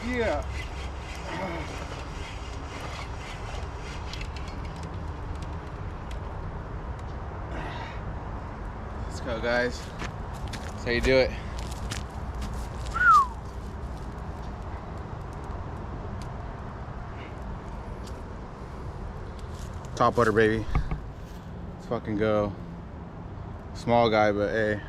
Yeah. Let's go, guys. That's how you do it. Top water, baby. Let's fucking go. Small guy, but hey.